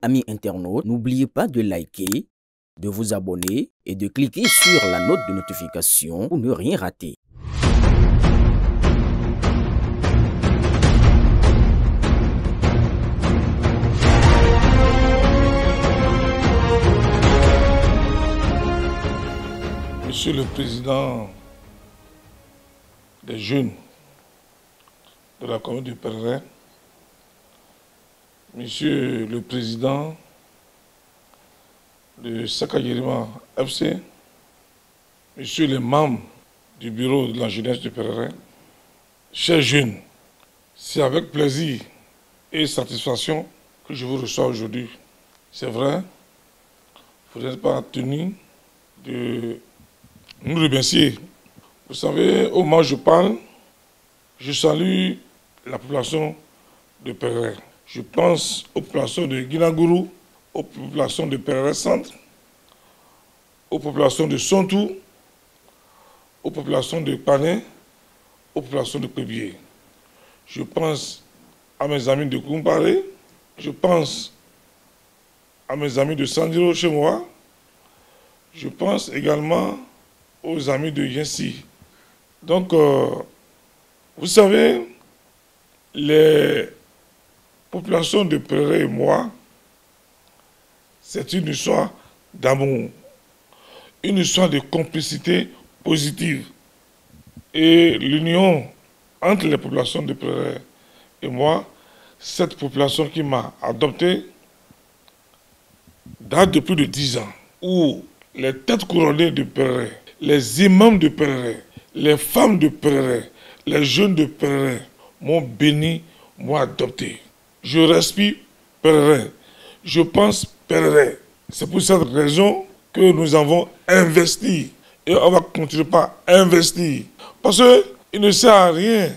Amis internautes, n'oubliez pas de liker, de vous abonner et de cliquer sur la note de notification pour ne rien rater. Monsieur le Président des jeunes de la commune de Perret, Monsieur le Président de Sakayirima FC, Monsieur les membres du bureau de la jeunesse de Perret, chers jeunes, c'est avec plaisir et satisfaction que je vous reçois aujourd'hui. C'est vrai, vous n'êtes pas tenu de nous remercier. Vous savez, au moment où je parle, je salue la population de Perret. Je pense aux populations de Guinagourou, aux populations de Perret Centre, aux populations de Sontou, aux populations de Pané, aux populations de Pébier. Je pense à mes amis de Koumparé, je pense à mes amis de Sandiro chez moi, je pense également aux amis de Yensi. Donc, vous savez, les populations de Perret et moi, c'est une histoire d'amour, une histoire de complicité positive. Et l'union entre les populations de Perret et moi, cette population qui m'a adopté, date de plus de 10 ans, où les têtes couronnées de Perret, les imams de Perret, les femmes de Perret, les jeunes de Perret m'ont béni, m'ont adopté. Je respire Perret, je pense Perret. C'est pour cette raison que nous avons investi et on va continuer par investir. Parce qu'il ne sert à rien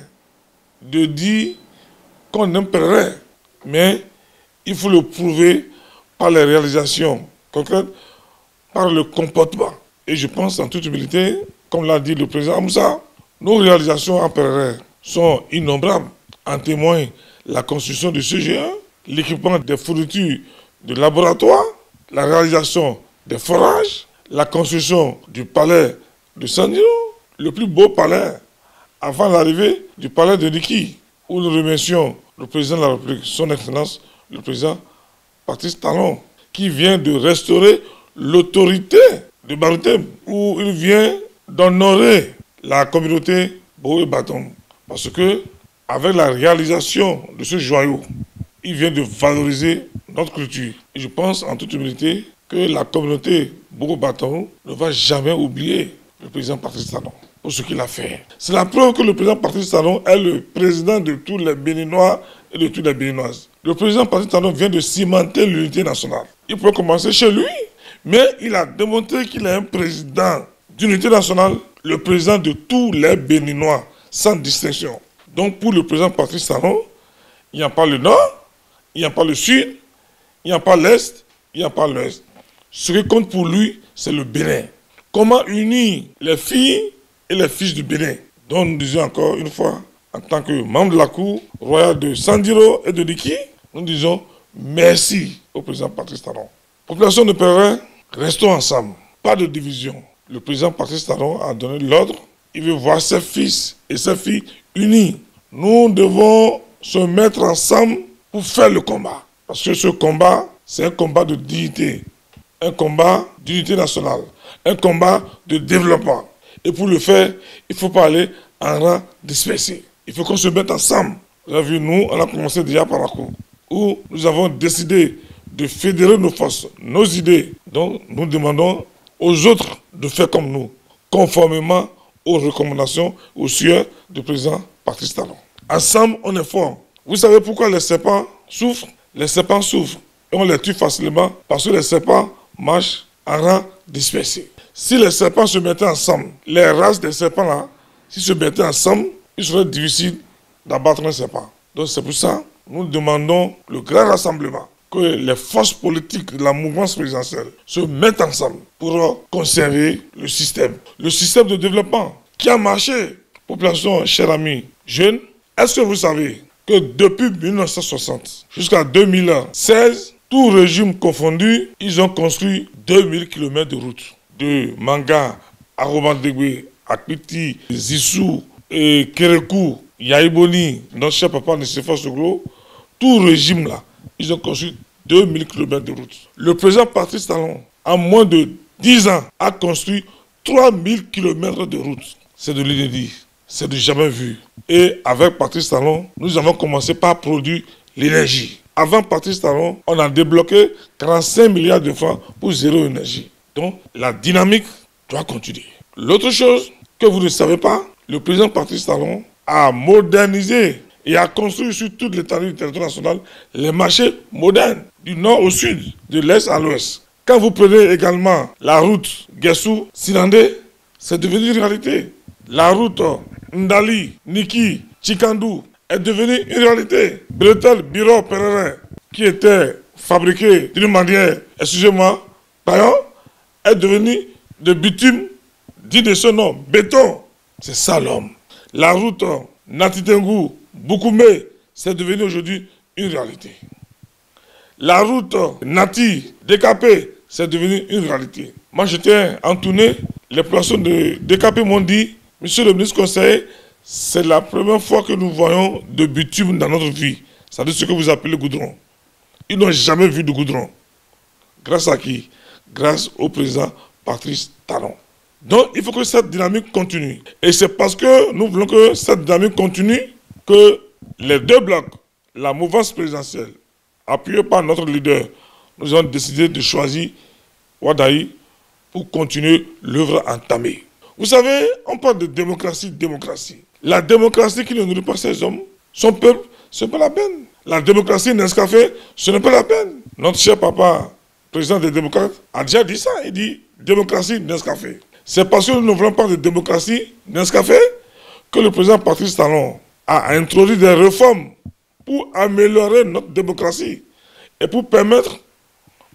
de dire qu'on aime Perret, mais il faut le prouver par les réalisations concrètes, par le comportement. Et je pense en toute humilité, comme l'a dit le président Amoussa, nos réalisations en Perret sont innombrables. En témoigne la construction de CG1, l'équipement des fournitures de laboratoire, la réalisation des forages, la construction du palais de Sandiro, le plus beau palais avant l'arrivée du palais de Niki, où nous remercions le président de la République, son Excellence, le président Patrice Talon, qui vient de restaurer l'autorité de Baroutem, où il vient d'honorer la communauté Boé Baton. Parce que, avec la réalisation de ce joyau, il vient de valoriser notre culture. Et je pense, en toute humilité, que la communauté Boé Baton ne va jamais oublier le président Patrice Talon pour ce qu'il a fait. C'est la preuve que le président Patrice Talon est le président de tous les Béninois et de toutes les Béninoises. Le président Patrice Talon vient de cimenter l'unité nationale. Il peut commencer chez lui, mais il a démontré qu'il est un président d'unité nationale, le président de tous les Béninois, sans distinction. Donc pour le président Patrice Talon, il n'y a pas le nord, il n'y a pas le sud, il n'y a pas l'est, il n'y a pas l'ouest. Ce qui compte pour lui, c'est le Bénin. Comment unir les filles et les fils du Bénin? Donc nous disons encore une fois, en tant que membre de la cour royale de Sandiro et de Niki, nous disons merci au président Patrice Talon. Population de Perret, restons ensemble, pas de division. Le président Patrice Talon a donné l'ordre, il veut voir ses fils et ses filles unis. Nous devons se mettre ensemble pour faire le combat. Parce que ce combat, c'est un combat de dignité, un combat d'unité nationale, un combat de développement. Et pour le faire, il ne faut pas aller en rang dispersé. Il faut qu'on se mette ensemble. Vous avez vu, nous, on a commencé déjà par la cour, où nous avons décidé de fédérer nos forces, nos idées. Donc, nous demandons aux autres de faire comme nous, conformément aux recommandations, aux sueurs du président Patrice Talon. Ensemble, on est fort. Vous savez pourquoi les serpents souffrent? Les serpents souffrent et on les tue facilement parce que les serpents marchent en rang dispersé. Si les serpents se mettaient ensemble, les races des serpents là, s'ils se mettaient ensemble, il serait difficile d'abattre un serpent. Donc c'est pour ça que nous demandons le grand rassemblement, que les forces politiques de la mouvance présidentielle se mettent ensemble pour conserver le système de développement qui a marché. Population, chers amis jeunes, est-ce que vous savez que depuis 1960 jusqu'à 2016, Tout régime confondu, ils ont construit 2000 km de route. De Manga à Romandegbe, à Kiti, Zissou, et Kérékou, Yaïboni, notre cher papa Nicéphore Soglo, tout régime là, ils ont construit 2000 km de route. Le président Patrice Talon, en moins de 10 ans, a construit 3000 km de route. C'est de l'inédit, c'est du jamais vu. Et avec Patrice Talon, nous avons commencé par produire l'énergie. Avant Patrice Talon, on a débloqué 45 milliards de francs pour zéro énergie. Donc, la dynamique doit continuer. L'autre chose que vous ne savez pas, le président Patrice Talon a modernisé et a construit sur toute l'étendue du territoire national les marchés modernes, du nord au sud, de l'est à l'ouest. Quand vous prenez également la route Guessou-Sinandé, c'est devenu une réalité. La route Ndali, Niki, Chikandou est devenue une réalité. Bretel, Biro, Pererin, qui était fabriqué d'une manière, excusez-moi, paillon, est devenu de bitume, dit de ce nom, béton. C'est ça l'homme. La route Natitengu, Boukoumé, c'est devenu aujourd'hui une réalité. La route Nati, Décapé, c'est devenu une réalité. Moi j'étais en tournée, les poissons de Décapé m'ont dit, monsieur le ministre conseiller, c'est la première fois que nous voyons de bitume dans notre vie. C'est-à-dire ce que vous appelez goudron. Ils n'ont jamais vu de goudron. Grâce à qui? Grâce au président Patrice Talon. Donc, il faut que cette dynamique continue. Et c'est parce que nous voulons que cette dynamique continue que les deux blocs, la mouvance présidentielle, appuyée par notre leader, nous avons décidé de choisir Wadaï pour continuer l'œuvre entamée. Vous savez, on parle de démocratie. La démocratie qui ne nourrit pas ses hommes, son peuple, ce n'est pas la peine. La démocratie Nescafé, ce n'est pas la peine. Notre cher papa, président des démocrates, a déjà dit ça. Il dit démocratie Nescafé. C'est parce que nous ne voulons pas de démocratie Nescafé que le président Patrice Talon a introduit des réformes pour améliorer notre démocratie et pour permettre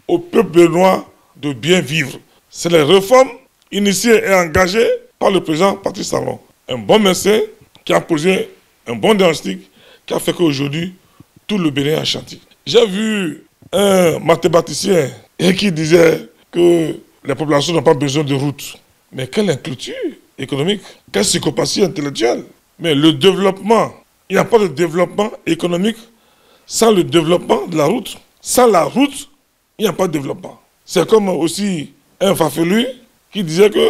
au peuple béninois de bien vivre. C'est les réformes initiées et engagées par le président Patrice Talon. Un bon médecin qui a posé un bon diagnostic qui a fait qu'aujourd'hui, tout le Bénin a chanté. J'ai vu un mathématicien qui disait que les populations n'ont pas besoin de routes. Mais quelle inculture économique, quelle psychopathie intellectuelle. Mais le développement, il n'y a pas de développement économique sans le développement de la route. Sans la route, il n'y a pas de développement. C'est comme aussi un farfelu qui disait que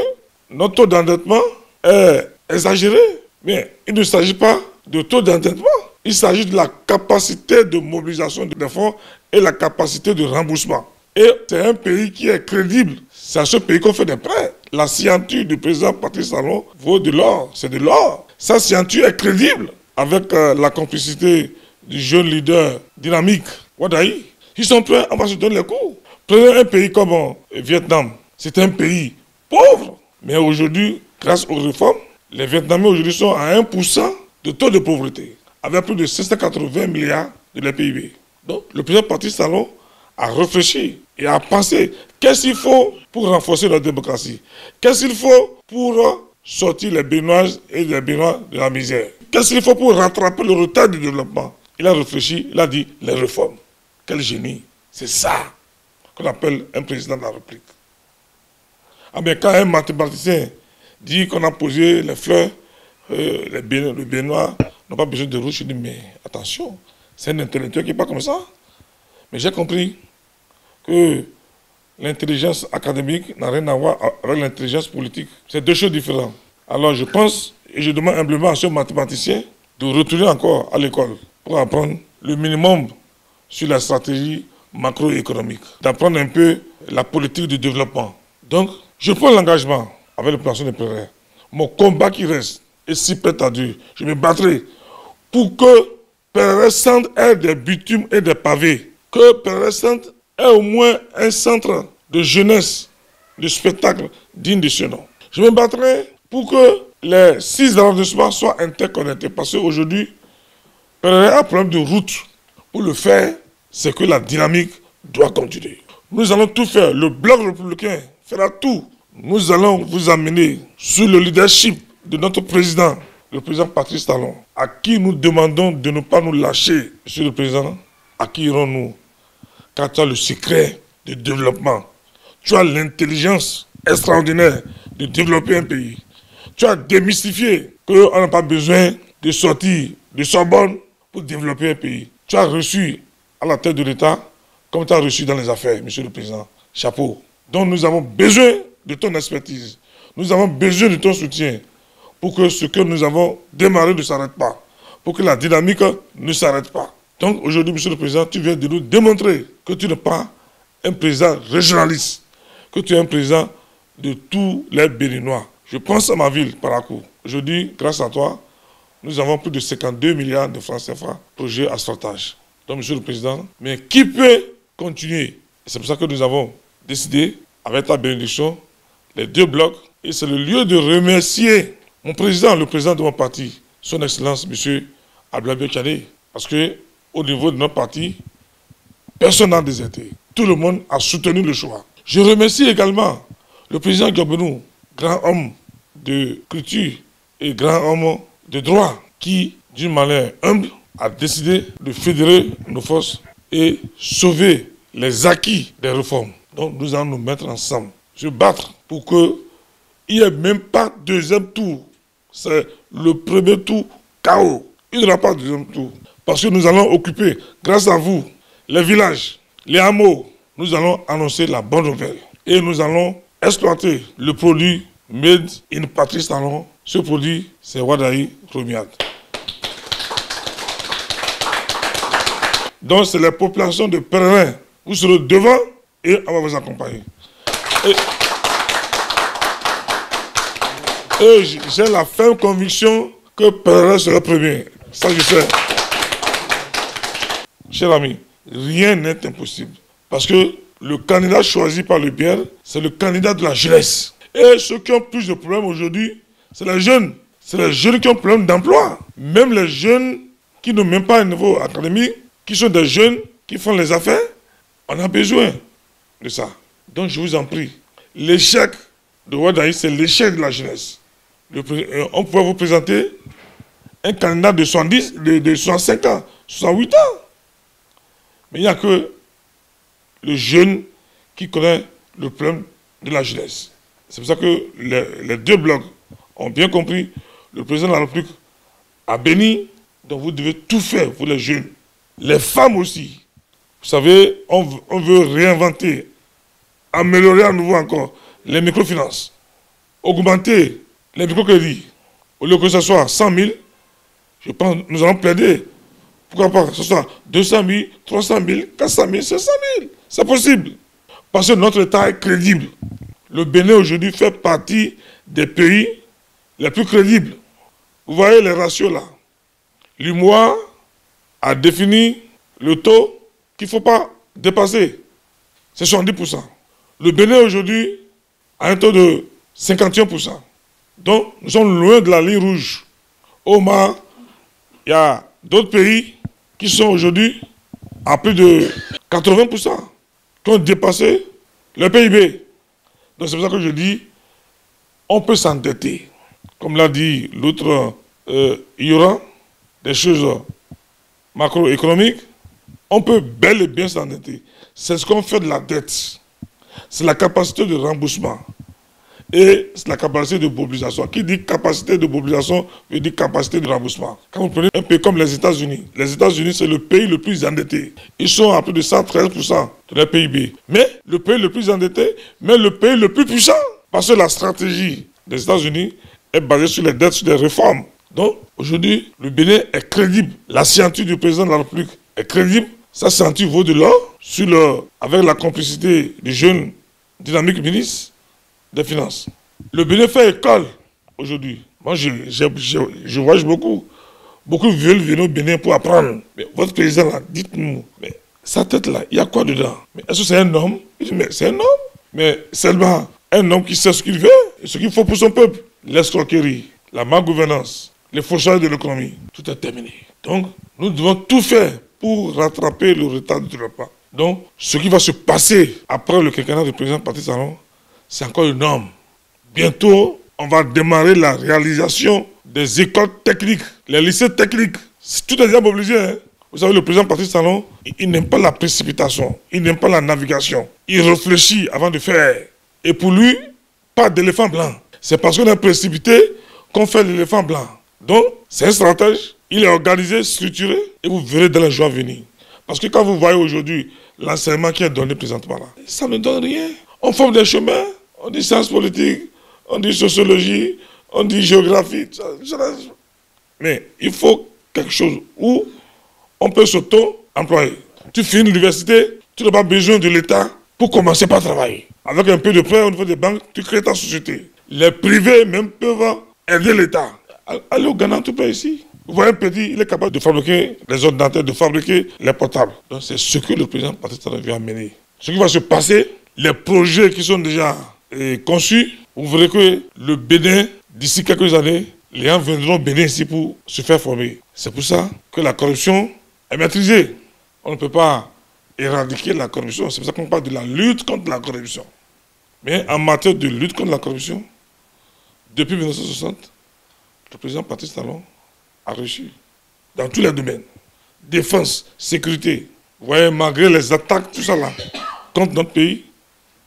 notre taux d'endettement est exagéré. Mais il ne s'agit pas de taux d'endettement. Il s'agit de la capacité de mobilisation des fonds et la capacité de remboursement. Et c'est un pays qui est crédible. C'est à ce pays qu'on fait des prêts. La signature du président Patrice Talon vaut de l'or. C'est de l'or. Sa signature est crédible avec la complicité du jeune leader dynamique, Wadaï. Ils sont prêts à se donner les coups. Prenez un pays comme le Vietnam. C'est un pays pauvre. Mais aujourd'hui, grâce aux réformes, les Vietnamiens aujourd'hui sont à 1% de taux de pauvreté, avec plus de 680 milliards de leur PIB. Donc, le président Patrice Talon a réfléchi et a pensé qu'est-ce qu'il faut pour renforcer notre démocratie, qu'est-ce qu'il faut pour sortir les Béninoises et les Béninois de la misère, qu'est-ce qu'il faut pour rattraper le retard du développement. Il a réfléchi, il a dit les réformes. Quel génie. C'est ça qu'on appelle un président de la République. Ah mais quand un mathématicien dit qu'on a posé les fleurs, les Béninois n'ont pas besoin de rouge, je dis mais attention, c'est un intellectuel qui n'est pas comme ça. Mais j'ai compris que l'intelligence académique n'a rien à voir avec l'intelligence politique. C'est deux choses différentes. Alors je pense, et je demande humblement à ce mathématicien de retourner encore à l'école pour apprendre le minimum sur la stratégie macroéconomique, d'apprendre un peu la politique du développement. Donc, je prends l'engagement avec le plan de Prairie. Mon combat qui reste est si prêt à Dieu. Je me battrai pour que Prairie Centre ait des bitumes et des pavés. Que Prairie Centre ait au moins un centre de jeunesse, de spectacle digne de ce nom. Je me battrai pour que les 6 arrondissements soient interconnectés. Parce qu'aujourd'hui, Prairie a un problème de route. Pour le faire, c'est que la dynamique doit continuer. Nous allons tout faire. Le bloc républicain fera tout. Nous allons vous amener sous le leadership de notre président, le président Patrice Talon, à qui nous demandons de ne pas nous lâcher, monsieur le président. À qui irons-nous? car tu as le secret de développement. Tu as l'intelligence extraordinaire de développer un pays. Tu as démystifié qu'on n'a pas besoin de sortir de Sorbonne pour développer un pays. Tu as reçu à la tête de l'État comme tu as reçu dans les affaires, Monsieur le Président. Chapeau. Donc nous avons besoin de ton expertise. Nous avons besoin de ton soutien pour que ce que nous avons démarré ne s'arrête pas. Pour que la dynamique ne s'arrête pas. Donc aujourd'hui, Monsieur le Président, tu viens de nous démontrer que tu n'es pas un président régionaliste, que tu es un président de tous les Béninois. Je pense à ma ville, Parakou. Aujourd'hui, grâce à toi, nous avons plus de 52 milliards de francs CFA projet asphaltage. Donc, Monsieur le Président, mais qui peut continuer? C'est pour ça que nous avons décidé, avec ta bénédiction, les 2 blocs. Et c'est le lieu de remercier mon président, le président de mon parti, son Excellence, M. Abdoulaye Tiani. Parce que au niveau de notre parti, personne n'a déserté. Tout le monde a soutenu le choix. Je remercie également le président Gabounou, grand homme de culture et grand homme de droit, qui, d'une manière humble, a décidé de fédérer nos forces et sauver les acquis des réformes. Donc nous allons nous mettre ensemble, se battre pour qu'il n'y ait même pas deuxième tour. C'est le premier tour chaos. Il n'y aura pas de deuxième tour. Parce que nous allons occuper, grâce à vous, les villages, les hameaux. Nous allons annoncer la bonne nouvelle. Et nous allons exploiter le produit Made in Patrice Talon. Ce produit, c'est Wadaï Romiad. Donc, c'est la population de pèlerins. Vous serez devant et on va vous accompagner. Et j'ai la ferme conviction que pèlerin sera premier. Ça, je sais. Cher ami, rien n'est impossible. Parce que le candidat choisi par le bien, c'est le candidat de la jeunesse. Et ceux qui ont plus de problèmes aujourd'hui, c'est les jeunes. C'est les jeunes qui ont problème d'emploi. Même les jeunes qui n'ont même pas un niveau académique, qui sont des jeunes qui font les affaires, on a besoin de ça. Donc je vous en prie, l'échec de Wadaï, c'est l'échec de la jeunesse. On pourrait vous présenter un candidat de 70, de 65 ans, 68 ans. Mais il n'y a que le jeune qui connaît le problème de la jeunesse. C'est pour ça que les 2 blocs ont bien compris. Le président de la République a béni. Donc vous devez tout faire pour les jeunes. Les femmes aussi. Vous savez, on veut réinventer, améliorer à nouveau encore les microfinances, augmenter les microcrédits. Au lieu que ce soit 100 000, je pense que nous allons plaider. Pourquoi pas que ce soit 200 000, 300 000, 400 000, 500 000. C'est possible. Parce que notre État est crédible. Le Bénin aujourd'hui fait partie des pays les plus crédibles. Vous voyez les ratios là. L'UMOA a défini le taux qu'il ne faut pas dépasser. C'est 70%. Le Bénin aujourd'hui a un taux de 51%. Donc nous sommes loin de la ligne rouge. Au Mali, il y a d'autres pays qui sont aujourd'hui à plus de 80%, qui ont dépassé le PIB. Donc c'est pour ça que je dis, on peut s'endetter. Comme l'a dit l'autre, il y aura des choses macroéconomiques. On peut bel et bien s'endetter. C'est ce qu'on fait de la dette. C'est la capacité de remboursement. Et c'est la capacité de mobilisation. Qui dit capacité de mobilisation veut dire capacité de remboursement. Quand vous prenez un pays comme les États-Unis c'est le pays le plus endetté. Ils sont à plus de 113% de leur PIB. Mais le pays le plus endetté, mais le pays le plus puissant. Parce que la stratégie des États-Unis est basée sur les dettes, sur les réformes. Donc aujourd'hui, le Bénin est crédible. La signature du président de la République est crédible. Sa signature vaut de l'or avec la complicité du jeune dynamique ministre des Finances. Le Bénin fait école aujourd'hui. Moi, je voyage beaucoup. Beaucoup veulent venir au Bénin pour apprendre. Mais votre président, là, dites-nous, mais sa tête là, il y a quoi dedans? Mais est-ce que c'est un homme? Je dis, mais c'est un homme. Mais seulement un homme qui sait ce qu'il veut et ce qu'il faut pour son peuple. L'escroquerie, la malgouvernance, les fauchages de l'économie, tout est terminé. Donc, nous devons tout faire pour rattraper le retard du développement. Donc, ce qui va se passer après le quinquennat du président Patrice Talon, c'est encore une norme. Bientôt, on va démarrer la réalisation des écoles techniques, les lycées techniques. Tout est déjà mobilisé. Hein? Vous savez, le président Patrice Talon, il n'aime pas la précipitation, il n'aime pas la navigation. Il réfléchit avant de faire. Et pour lui, pas d'éléphant blanc. C'est parce qu'on est précipité qu'on fait l'éléphant blanc. Donc, c'est un stratège, il est organisé, structuré, et vous verrez dans les jours à venir. Parce que quand vous voyez aujourd'hui l'enseignement qui est donné présentement là, ça ne donne rien. On forme des chemins, on dit sciences politiques, on dit sociologie, on dit géographie. Mais il faut quelque chose où on peut s'auto-employer. Tu finis l'université, tu n'as pas besoin de l'État pour commencer par travailler. Avec un peu de prêt au niveau des banques, tu crées ta société. Les privés même peuvent aider l'État. Allez au Ghana, tout près ici. Vous voyez un petit, il est capable de fabriquer les ordinateurs, de fabriquer les portables. Donc c'est ce que le président Patrice Talon veut amener. Ce qui va se passer, les projets qui sont déjà conçus, vous verrez que le Bénin, d'ici quelques années, les gens viendront au Bénin ici pour se faire former. C'est pour ça que la corruption est maîtrisée. On ne peut pas éradiquer la corruption. C'est pour ça qu'on parle de la lutte contre la corruption. Mais en matière de lutte contre la corruption, depuis 1960, le président Patrice Talon a réussi dans tous les domaines. Défense, sécurité. Vous voyez, malgré les attaques, tout ça là, contre notre pays,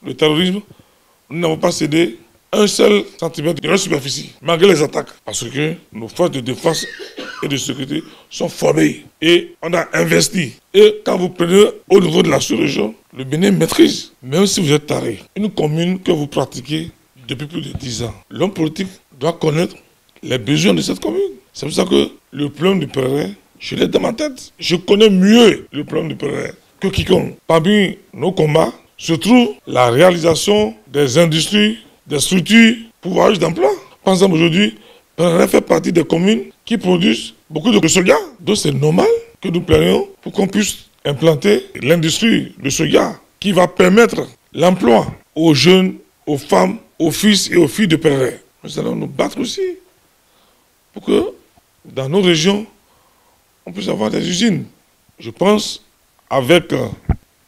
le terrorisme, nous n'avons pas cédé un seul centimètre de notre superficie, malgré les attaques. Parce que nos forces de défense et de sécurité sont formées. Et on a investi. Et quand vous prenez au niveau de la sous-région, le Bénin maîtrise. Même si vous êtes taré, une commune que vous pratiquez depuis plus de 10 ans, l'homme politique doit connaître les besoins de cette commune. C'est pour ça que le problème du Pérérin, je l'ai dans ma tête. Je connais mieux le problème du Pérérin que quiconque. Parmi nos combats se trouve la réalisation des industries, des structures, pourvoyeuses d'emploi. Par exemple, aujourd'hui, Pérérin fait partie des communes qui produisent beaucoup de soja. Donc c'est normal que nous plaignons pour qu'on puisse implanter l'industrie de soja qui va permettre l'emploi aux jeunes, aux femmes, aux fils et aux filles de Pérérin. Nous allons nous battre aussi pour que dans nos régions, on puisse avoir des usines. Je pense, avec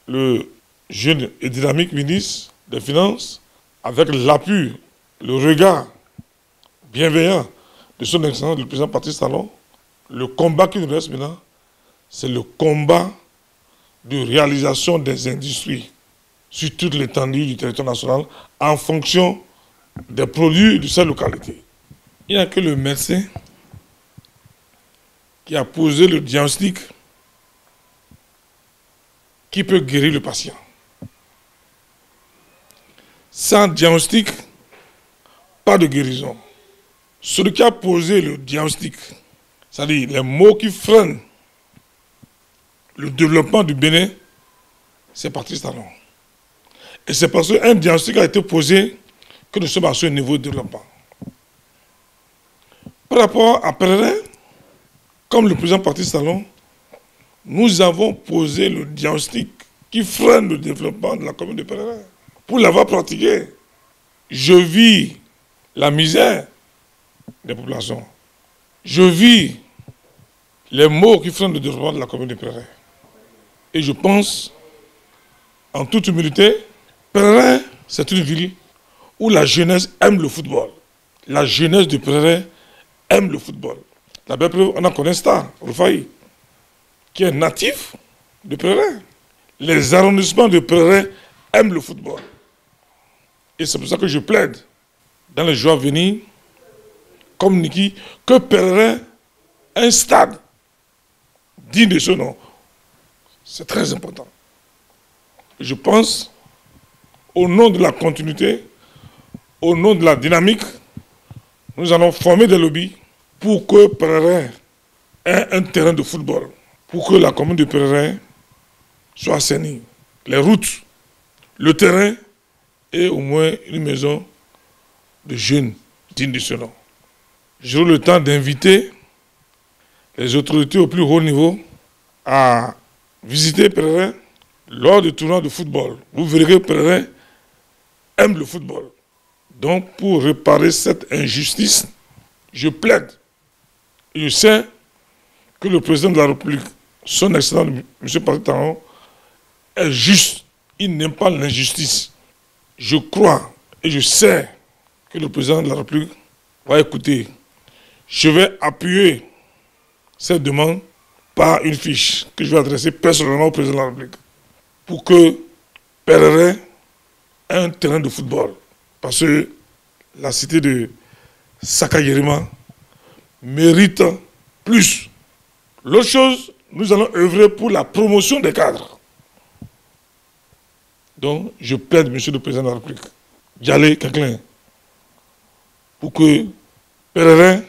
le jeune et dynamique ministre des Finances, avec l'appui, le regard bienveillant de son excellence, le président Patrice Talon, le combat qui nous reste maintenant, c'est le combat de réalisation des industries sur toute l'étendue du territoire national en fonction des produits de cette localité. Il n'y a que le médecin qui a posé le diagnostic qui peut guérir le patient. Sans diagnostic, pas de guérison. Celui qui a posé le diagnostic, c'est-à-dire les mots qui freinent le développement du Bénin, c'est Patrice Talon. Et c'est parce qu'un diagnostic a été posé que nous sommes à ce niveau de développement. Par rapport à Pérérin, comme le président Patrice Talon, nous avons posé le diagnostic qui freine le développement de la commune de Pérérin. Pour l'avoir pratiqué, je vis la misère des populations. Je vis les maux qui freinent le développement de la commune de Pérérin. Et je pense, en toute humilité, Pérérin, c'est une ville où la jeunesse aime le football. La jeunesse de Pérérin aime le football. La belle preuve, on a connu un star, Rufai, qui est natif de Pérérin. Les arrondissements de Pérérin aiment le football. Et c'est pour ça que je plaide, dans les jours à venir, comme Niki, que Pérérin ait un stade digne de ce nom. C'est très important. Je pense, au nom de la continuité, au nom de la dynamique, nous allons former des lobbies pour que Pérérin ait un terrain de football, pour que la commune de Pérérin soit assainie. Les routes, le terrain et au moins une maison de jeunes dignes de ce nom. J'aurai le temps d'inviter les autorités au plus haut niveau à visiter Pérérin lors du tournoi de football. Vous verrez que Pérérin aime le football. Donc, pour réparer cette injustice, je plaide. Et je sais que le président de la République, son excellent M. Patrice Talon, est juste. Il n'aime pas l'injustice. Je crois et je sais que le président de la République va écouter. Je vais appuyer cette demande par une fiche que je vais adresser personnellement au président de la République pour que Perret ait un terrain de football. Parce que la cité de Sakayerima mérite plus. L'autre chose, nous allons œuvrer pour la promotion des cadres. Donc, je plaide, monsieur le président de la République, Djalé Keklin, pour que Perret,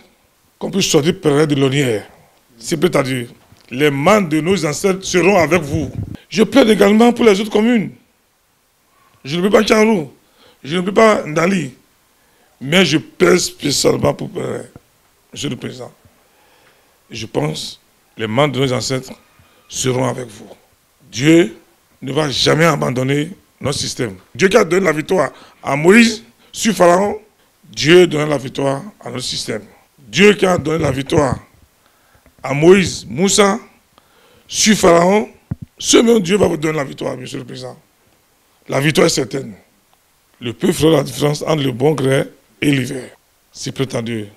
qu'on puisse sortir Perret de l'ornière. C'est-à-dire, les mains de nos ancêtres seront avec vous. Je plaide également pour les autres communes. Je ne peux pas Tchanrou, je ne peux pas Ndali, mais je plaide spécialement pour Perret, monsieur le président. Je pense que les mains de nos ancêtres seront avec vous. Dieu ne va jamais abandonner notre système. Dieu qui a donné la victoire à Moïse sur Pharaon, Dieu donne la victoire à notre système. Dieu qui a donné la victoire à Moïse, Moussa, sur Pharaon, ce même Dieu va vous donner la victoire, monsieur le président. La victoire est certaine. Le peuple fera la différence entre le bon gré et l'hiver. C'est prétendu.